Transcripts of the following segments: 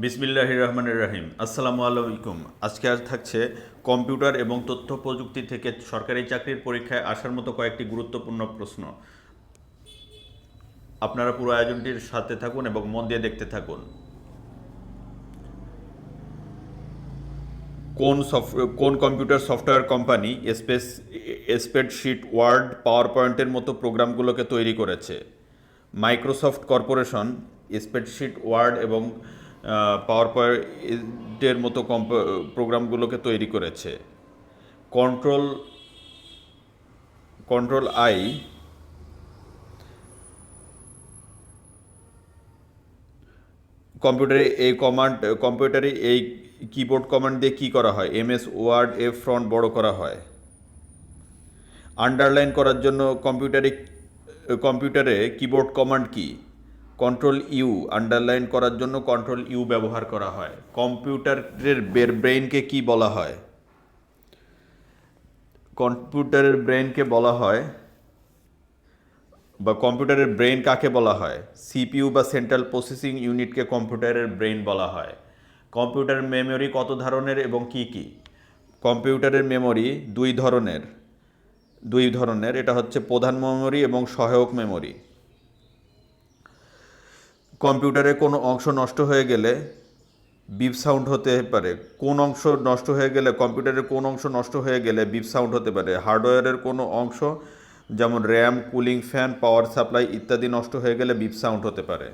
বিসমিল্লাহির রহমানির রহিম। আসসালামু আলাইকুম। আজকে থাকছে কম্পিউটার এবং তথ্য প্রযুক্তি থেকে সরকারি চাকরির পরীক্ষায় আসার মতো কয়েকটি গুরুত্বপূর্ণ প্রশ্ন। আপনারা পুরো আয়োজনটির সাথে থাকুন এবং মন দিয়ে দেখতে থাকুন। কোন computer software company spreadsheet, word, power পয়েন্টের মতো প্রোগ্রামগুলোকে তৈরি করেছে? মাইক্রোসফট কর্পোরেশন স্প্রেডশিট, ওয়ার্ড এবং পাওয়ার পয়েন্টের মতো প্রোগ্রামগুলোকে তৈরি করেছে। কন্ট্রোল কন্ট্রোল আই কম্পিউটারে এই কিবোর্ড কমান্ড দিয়ে কি করা হয়? এমএস ওয়ার্ড এ ফন্ট বড় করা হয়। আন্ডারলাইন করার জন্য কম্পিউটারে কিবোর্ড কমান্ড কি? Control U. আন্ডারলাইন করার জন্য কন্ট্রোল ইউ ব্যবহার করা হয়। কম্পিউটারের ব্রেইনকে কি বলা হয়? কম্পিউটারের ব্রেইনকে বলা হয় বা কম্পিউটারের ব্রেইন কাকে বলা হয়? সিপিইউ বা সেন্ট্রাল প্রসেসিং ইউনিটকে কম্পিউটারের ব্রেইন বলা হয়। কম্পিউটারের মেমরি কত ধরনের এবং কি কি? কম্পিউটারের মেমরি দুই ধরনের। এটা হচ্ছে প্রধান মেমরি এবং সহায়ক মেমরি। কম্পিউটারে কোনো অংশ নষ্ট হয়ে গেলে বিপ সাউন্ড হতে পারে। কম্পিউটারের কোন অংশ নষ্ট হয়ে গেলে বিপ সাউন্ড হতে পারে? হার্ডওয়্যারের কোনো অংশ যেমন RAM, cooling fan, power supply ইত্যাদি নষ্ট হয়ে গেলে বিপ সাউন্ড হতে পারে।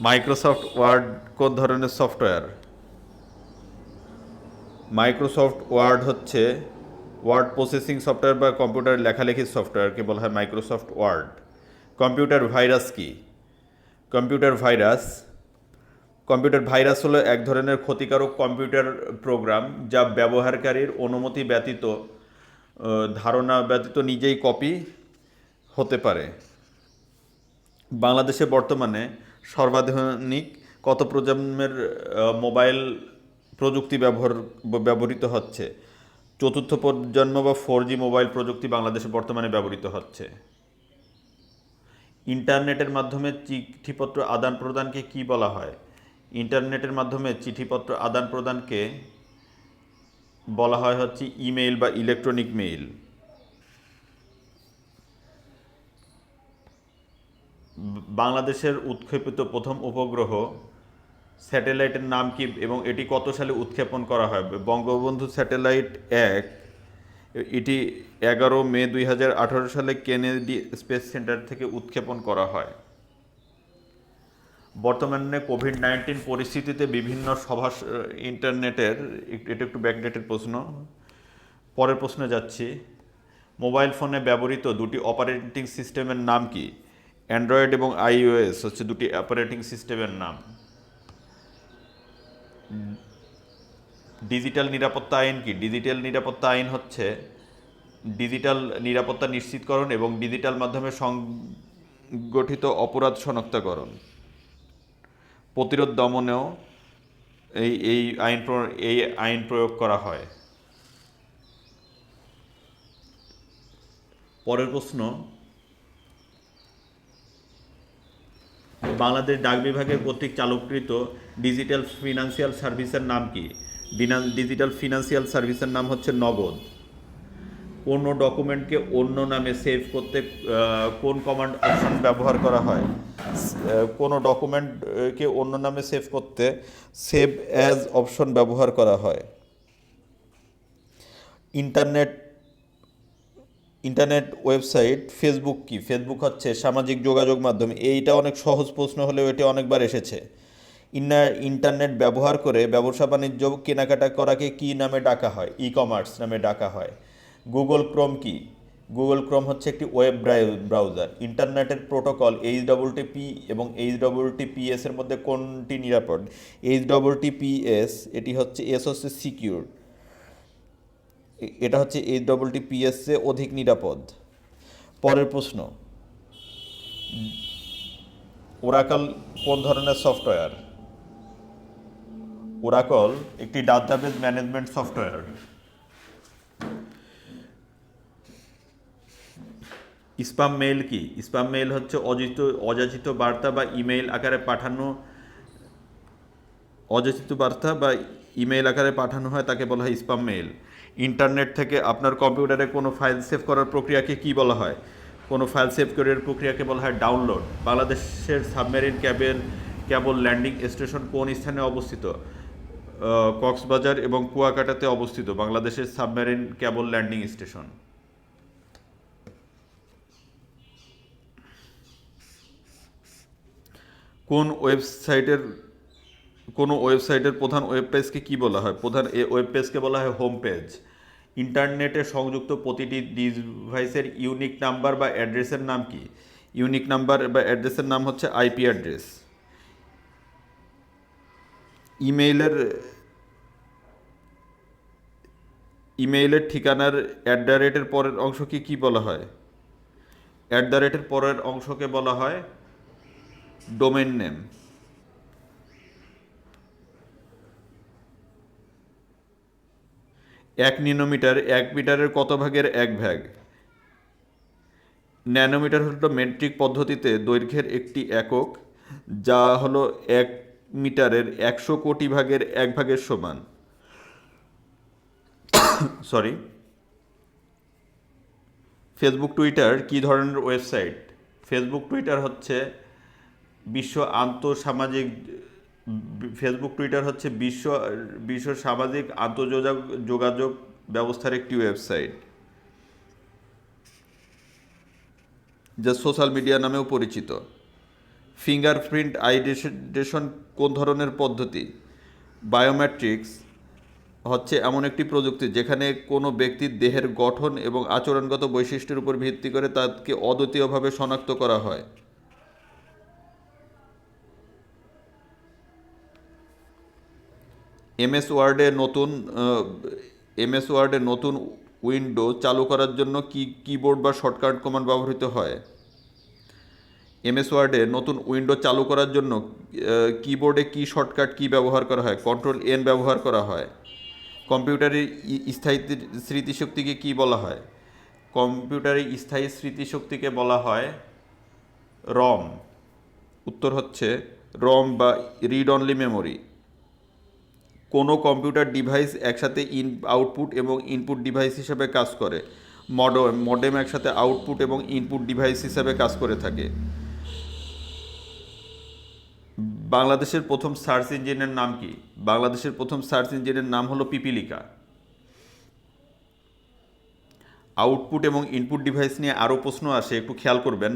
মাইক্রোসফট ওয়ার্ড কোন ধরনের সফটওয়্যার? মাইক্রোসফট ওয়ার্ড হচ্ছে ওয়ার্ড প্রসেসিং সফটওয়্যার বা কম্পিউটার লেখালেখির সফটওয়্যারকে বলা হয় মাইক্রোসফট ওয়ার্ড। কম্পিউটার ভাইরাস কি? কম্পিউটার ভাইরাস কম্পিউটার ভাইরাস হলো এক ধরনের ক্ষতিকারক কম্পিউটার প্রোগ্রাম যা ব্যবহারকারীর অনুমতি ব্যতীত, ধারণা ব্যতীত নিজেই কপি হতে পারে। বাংলাদেশে বর্তমানে সর্বাধুনিক কত প্রজন্মের মোবাইল প্রযুক্তি ব্যবহৃত হচ্ছে? চতুর্থ প্রজন্ম বা 4G মোবাইল প্রযুক্তি বাংলাদেশে বর্তমানে ব্যবহৃত হচ্ছে। ইন্টারনেটের মাধ্যমে চিঠিপত্র আদান প্রদানকে কি বলা হয়? ইন্টারনেটের মাধ্যমে চিঠিপত্র আদান প্রদানকে বলা হয় হচ্ছে ইমেইল বা ইলেকট্রনিক মেইল। বাংলাদেশের উৎক্ষেপিত প্রথম উপগ্রহ স্যাটেলাইটের নাম কি এবং এটি কত সালে উৎক্ষেপণ করা হয়? বঙ্গবন্ধু স্যাটেলাইট 1। এটি 11 মে 2018 সালে কেনেডি স্পেস সেন্টার থেকে উৎক্ষেপণ করা হয়। বর্তমানে কোভিড-19 পরিস্থিতিতে বিভিন্ন সভা ইন্টারনেটের, এটা একটু ব্যাকডেটেড প্রশ্ন, পরের প্রশ্নে যাচ্ছি। মোবাইল ফোনে ব্যবহৃত দুটি অপারেটিং সিস্টেমের নাম কি? অ্যান্ড্রয়েড এবং iOS হচ্ছে দুটি অপারেটিং সিস্টেমের নাম। ডিজিটাল নিরাপত্তা আইন কি? ডিজিটাল নিরাপত্তা আইন হচ্ছে ডিজিটাল নিরাপত্তা নিশ্চিতকরণ এবং ডিজিটাল মাধ্যমে সংগঠিত অপরাধ শনাক্তকরণ প্রতিরোধ দমনেও এই আইন প্রয়োগ করা হয়। পরের প্রশ্ন, বাংলাদেশ ডাক বিভাগের কর্তৃক চালুকৃত ডিজিটাল ফিনান্সিয়াল সার্ভিসের নাম কি? ডিজিটাল ফিনান্সিয়াল সার্ভিসের নাম হচ্ছে নগদ। কোনো ডকুমেন্টকে অন্য নামে সেভ করতে কোন কমান্ড অপশন ব্যবহার করা হয়? কোনো ডকুমেন্টকে অন্য নামে সেভ করতে সেভ অ্যাজ অপশন ব্যবহার করা হয়। ইন্টারনেট ইন্টারনেট ওয়েবসাইট ফেসবুক কি? ফেসবুক হচ্ছে সামাজিক যোগাযোগ মাধ্যম। এইটা অনেক সহজ প্রশ্ন হলেও এটি অনেকবার এসেছে। ইন্টারনেট ব্যবহার করে ব্যবসা বাণিজ্য কেনাকাটা করাকে কি নামে ডাকা হয়? ই কমার্স নামে ডাকা হয়। গুগল ক্রোম কি? গুগল ক্রোম হচ্ছে একটি ওয়েব ব্রাউজার। ইন্টারনেটের প্রোটোকল HTTP এবং HTTPS এর মধ্যে কোনটি নিরাপদ? HTTPS, এটি হচ্ছে এস হচ্ছে সিকিউর, এটা হচ্ছে HTTPS এ অধিক নিরাপদ। পরের প্রশ্ন, ওরাকল কোন ধরনের সফটওয়্যার? ওরাকল একটি database management software. Spam mail কি? স্প্যাম মেইল হচ্ছে অযাচিত বার্তা বা ইমেইল আকারে পাঠানো অযাচিত বার্তা বা ইমেইল আকারে পাঠানো হয় তাকে বলা হয় স্প্যাম মেইল। ইন্টারনেট থেকে আপনার কম্পিউটারে কোনো ফাইল সেভ করার প্রক্রিয়াকে কী বলা হয়? কোনো ফাইল সেভ করার প্রক্রিয়াকে বলা হয় ডাউনলোড। বাংলাদেশের সাবমেরিন কেবল ল্যান্ডিং স্টেশন কোন স্থানে অবস্থিত? কক্সবাজার এবং কুয়াকাটাতে অবস্থিত বাংলাদেশের সাবমেরিন কেবল ল্যান্ডিং স্টেশন। কোন ওয়েবসাইটের কোনো ওয়েবসাইটের প্রধান ওয়েব পেজকে কী বলা হয়? প্রধান ওয়েব পেজকে বলা হয় হোম পেজ। ইন্টারনেটে সংযুক্ত প্রতিটি ডিভাইসের ইউনিক নাম্বার বা অ্যাড্রেসের নাম কি? ইউনিক নাম্বার বা অ্যাড্রেসের নাম হচ্ছে আইপি অ্যাড্রেস। ইমেইলের ইমেইলের ঠিকানার @এর পরের অংশকে কি বলা হয়? @এর পরের অংশকে বলা হয় ডোমেইন নেম। 1 ন্যানোমিটার 1 মিটারের কত ভাগের 1 ভাগ? ন্যানোমিটার হলো মেট্রিক পদ্ধতিতে দৈর্ঘ্যের একটি একক, যা হলো 1 মিটারের 100 কোটি ভাগের 1 ভাগের সমান। সরি। ফেসবুক টুইটার কি ধরনের ওয়েবসাইট? ফেসবুক টুইটার হচ্ছে বিশ্ব আন্তঃসামাজিক ফেসবুক টুইটার হচ্ছে বিশ্ব সামাজিক যোগাযোগ ব্যবস্থার একটি ওয়েবসাইট, যা সোশ্যাল মিডিয়া নামেও পরিচিত। ফিঙ্গারপ্রিন্ট আইডেন্টিফিকেশন কোন ধরনের পদ্ধতি? বায়োমেট্রিক্স হচ্ছে এমন একটি প্রযুক্তি যেখানে কোনো ব্যক্তির দেহের গঠন এবং আচরণগত বৈশিষ্ট্যের উপর ভিত্তি করে তাকে অদ্বিতীয়ভাবে শনাক্ত করা হয়। এমএস ওয়ার্ডে নতুন উইন্ডো চালু করার জন্য কি কিবোর্ড বা শর্টকাট কমান্ড ব্যবহৃত হয়? এমএস ওয়ার্ডে নতুন উইন্ডো চালু করার জন্য কিবোর্ডে কি শর্টকাট কি ব্যবহার করা হয়? কন্ট্রোল N ব্যবহার করা হয়। কম্পিউটারের স্থায়ী স্মৃতিশক্তিকে কি বলা হয়? কম্পিউটারের স্থায়ী স্মৃতিশক্তিকে বলা হয় রম। উত্তর হচ্ছে রম বা রিড অনলি মেমোরি। কোনো কম্পিউটার ডিভাইস একসাথে আউটপুট এবং ইনপুট ডিভাইস হিসেবে কাজ করে। মডেম একসাথে আউটপুট এবং ইনপুট ডিভাইস হিসেবে কাজ করে থাকে। বাংলাদেশের প্রথম সার্চ ইঞ্জিনের নাম কি? বাংলাদেশের প্রথম সার্চ ইঞ্জিনের নাম হলো পিপিলিকা। আউটপুট এবং ইনপুট ডিভাইস নিয়ে আরও প্রশ্ন আসে, একটু খেয়াল করবেন।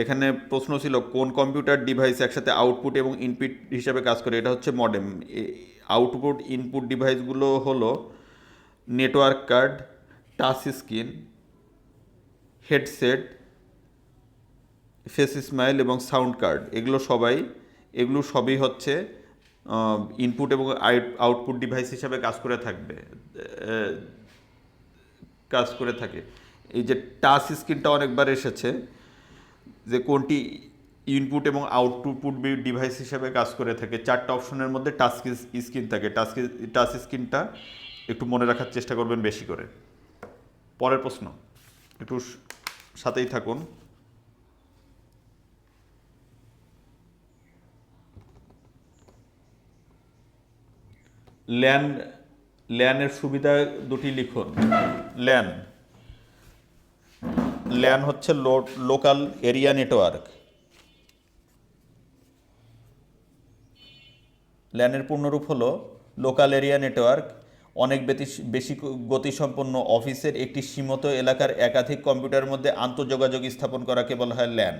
এখানে প্রশ্ন ছিল কোন কম্পিউটার ডিভাইস একসাথে আউটপুট এবং ইনপুট হিসাবে কাজ করে? এটা হচ্ছে মডেম। আউটপুট ইনপুট ডিভাইসগুলো হলো network card, touch screen, headset, face smile এবং সাউন্ড কার্ড। এগুলো সবই হচ্ছে ইনপুট এবং আউটপুট ডিভাইস হিসাবে কাজ করে থাকে। এই যে টাচ স্ক্রিনটা অনেকবার এসেছে, যে কোনটি ইনপুট এবং আউটপুট ডিভাইস হিসেবে কাজ করে থাকে। 4টা অপশনের মধ্যে টাচ স্ক্রিন থাকে। টাচ স্ক্রিনটা একটু মনে রাখার চেষ্টা করবেন বেশি করে। পরের প্রশ্ন, একটু সাথেই থাকুন। ল্যানের সুবিধা দুটি লিখুন। ল্যান হচ্ছে লোকাল এরিয়া নেটওয়ার্ক। ল্যানের পূর্ণরূপ হলো লোকাল এরিয়া নেটওয়ার্ক। অনেক বেশি গতিসম্পন্ন অফিসের একটি সীমিত এলাকার একাধিক কম্পিউটারের মধ্যে আন্তঃযোগাযোগ স্থাপন করাকে বলা হয় ল্যান।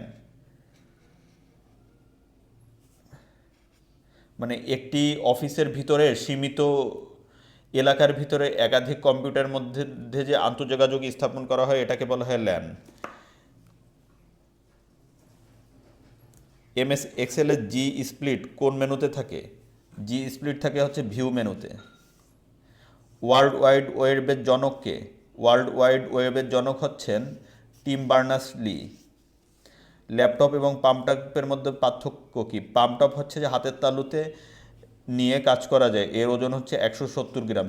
মানে একটি অফিসের ভিতরে সীমিত এলাকার ভিতরে একাধিক কম্পিউটারের মধ্যে যে আন্তঃযোগাযোগ স্থাপন করা হয় এটাকে বলা হয় ল্যান। এমএস এক্সেলের জি স্প্লিট কোন মেনুতে থাকে? জি স্প্লিট থাকে হচ্ছে ভিউ মেনুতে। ওয়ার্ল্ড ওয়াইড ওয়েবের জনক কে? ওয়ার্ল্ড ওয়াইড ওয়েবের জনক হচ্ছেন টিম বার্নার্স-লি। ল্যাপটপ এবং পাম্পটপের মধ্যে পার্থক্য কি? পাম্পটপ হচ্ছে যে হাতের তালুতে নিয়ে কাজ করা যায়, এর ওজন হচ্ছে 170 গ্রাম,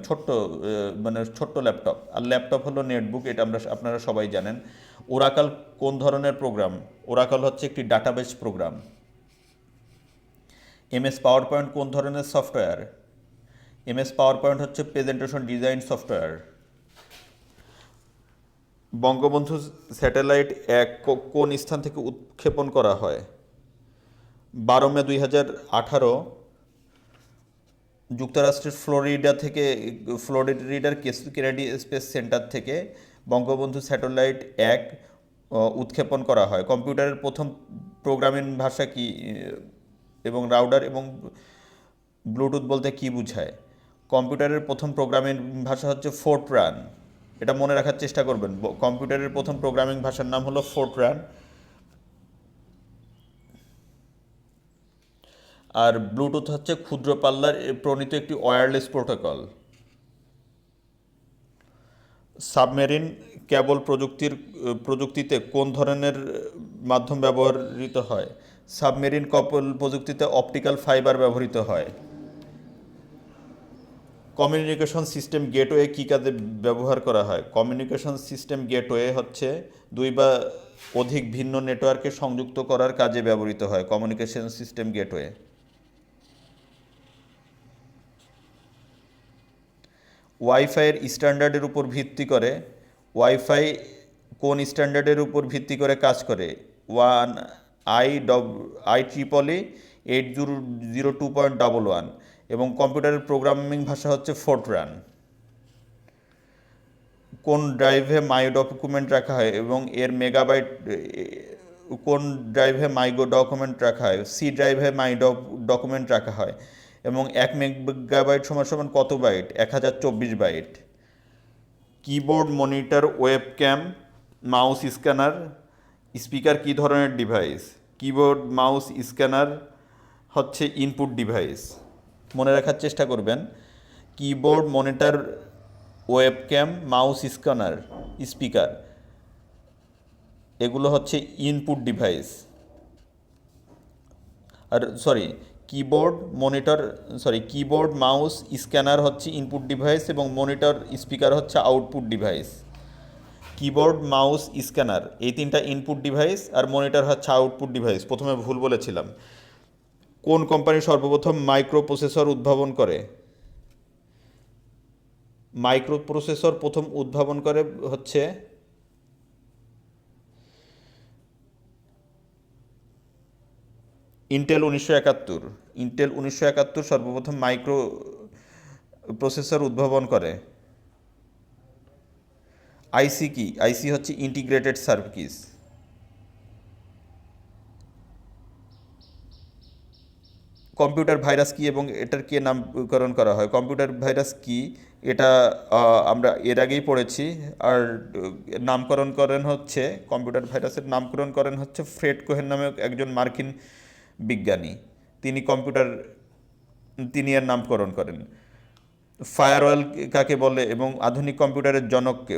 ছোট্ট ল্যাপটপ। আর ল্যাপটপ হলো নেটবুক, এটা আপনারা সবাই জানেন। ওরাকল কোন ধরনের প্রোগ্রাম? ওরাকল হচ্ছে একটি database programme. MS PowerPoint কোন ধরনের সফটওয়্যার? এমএস পাওয়ার পয়েন্ট হচ্ছে presentation design software. Bangabandhu satellite 1 কোন স্থান থেকে উৎক্ষেপণ করা হয়? 12 মে 2018 যুক্তরাষ্ট্রের ফ্লোরিডার কেনেডি স্পেস সেন্টার থেকে বঙ্গবন্ধু স্যাটেলাইট 1 উৎক্ষেপণ করা হয়। কম্পিউটারের প্রথম প্রোগ্রামিং ভাষা কি এবং রাউটার এবং ব্লুটুথ বলতে কি বোঝায়? কম্পিউটারের প্রথম প্রোগ্রামিং ভাষা হচ্ছে ফোর্ট্রান। এটা মনে রাখার চেষ্টা করবেন। কম্পিউটারের প্রথম প্রোগ্রামিং ভাষার নাম হলো ফোর্ট্রান। আর ব্লুটুথ হচ্ছে ক্ষুদ্র পাল্লার প্রণীত একটি ওয়্যারলেস প্রোটোকল। সাবমেরিন কেবল প্রযুক্তিতে কোন ধরনের মাধ্যম ব্যবহৃত হয়? সাবমেরিন কেবল প্রযুক্তিতে অপটিক্যাল ফাইবার ব্যবহৃত হয়। কমিউনিকেশন সিস্টেম গেটওয়ে কী কাজে ব্যবহার করা হয়? কমিউনিকেশন সিস্টেম গেটওয়ে হচ্ছে 2 বা অধিক ভিন্ন নেটওয়ার্কে সংযুক্ত করার কাজে ব্যবহৃত হয় কমিউনিকেশন সিস্টেম গেটওয়ে। ওয়াইফাইয়ের স্ট্যান্ডার্ডের উপর ভিত্তি করে ওয়াইফাই কোন স্ট্যান্ডার্ডের উপর ভিত্তি করে কাজ করে? ওয়ান IEEE 802.11 এবং কম্পিউটারের প্রোগ্রামিং ভাষা হচ্ছে ফোর্ট্রান। কোন ড্রাইভে মাই ডকুমেন্ট রাখা হয় এবং এর মেগাবাইট কোন ড্রাইভে মাই ডকুমেন্ট রাখা হয়? সি ড্রাইভে মাই ডকুমেন্ট রাখা হয় এবং 1 মেগাবাইট সমান কত byte? 1024 byte. Keyboard, monitor, webcam, mouse, scanner, speaker কী ধরনের ডিভাইস? কিবোর্ড, মাউস, স্ক্যানার হচ্ছে ইনপুট ডিভাইস। মনে রাখার চেষ্টা করবেন। Keyboard, monitor, webcam, mouse, scanner, speaker এগুলো হচ্ছে ইনপুট ডিভাইস। আর কিবোর্ড, মাউস, স্ক্যানার হচ্ছে ইনপুট ডিভাইস এবং মনিটর, স্পিকার হচ্ছে output device. Keyboard, mouse, scanner এই 3টা ইনপুট ডিভাইস আর মনিটর হচ্ছে আউটপুট ডিভাইস। প্রথমে ভুল বলেছিলাম। কোন কোম্পানি সর্বপ্রথম মাইক্রোপ্রসেসর উদ্ভাবন করে? মাইক্রোপ্রসেসর প্রথম উদ্ভাবন করে হচ্ছে ইন্টেল 1971 সর্বপ্রথম মাইক্রো প্রসেসর উদ্ভাবন করে। আইসি কি? আইসি হচ্ছে ইন্টিগ্রেটেড সার্কিট। কম্পিউটার ভাইরাস কি এবং এটার কে নামকরণ করা হয়? কম্পিউটার ভাইরাস কি এটা আমরা এর আগেই পড়েছি। আর কম্পিউটার ভাইরাসের নামকরণ করেন হচ্ছে ফ্রেড কোহেন নামে একজন মার্কিন বিজ্ঞানী। তিনি এর নামকরণ করেন। ফায়ারওয়াল কাকে বলে এবং আধুনিক কম্পিউটারের জনককে?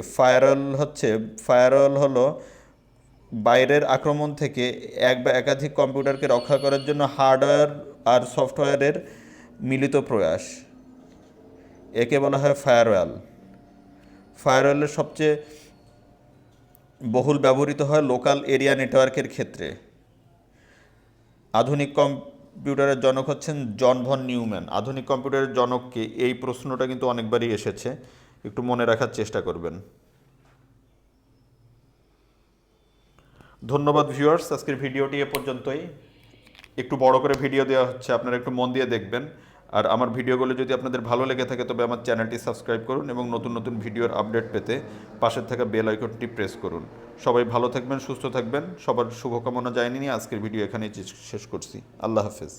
ফায়ারওয়াল হলো বাইরের আক্রমণ থেকে এক বা একাধিক কম্পিউটারকে রক্ষা করার জন্য হার্ডওয়্যার আর সফটওয়্যারের মিলিত প্রয়াস। একে বলা হয় ফায়ারওয়াল। ফায়ারওয়ালের সবচেয়ে বহুল ব্যবহৃত হয় লোকাল এরিয়া নেটওয়ার্কের ক্ষেত্রে। আধুনিক কম্পিউটারের জনক হচ্ছেন জন ভন নিউম্যান। আধুনিক কম্পিউটারের জনককে? এই প্রশ্নটা কিন্তু অনেকবারই এসেছে, একটু মনে রাখার চেষ্টা করবেন। ধন্যবাদ ভিউয়ার্স, আজকের ভিডিওটি এ পর্যন্তই। একটু বড় করে ভিডিও দেওয়া হচ্ছে, আপনারা একটু মন দিয়ে দেখবেন। আর আমার ভিডিওগুলো যদি আপনাদের ভালো লেগে থাকে তবে আমার চ্যানেলটি সাবস্ক্রাইব করুন এবং নতুন নতুন ভিডিওর আপডেট পেতে পাশের থাকা বেল আইকনটি প্রেস করুন। সবাই ভালো থাকবেন, সুস্থ থাকবেন। সবার শুভকামনা জানিয়ে নিয়ে আজকের ভিডিও এখানেই শেষ করছি। আল্লাহ হাফেজ।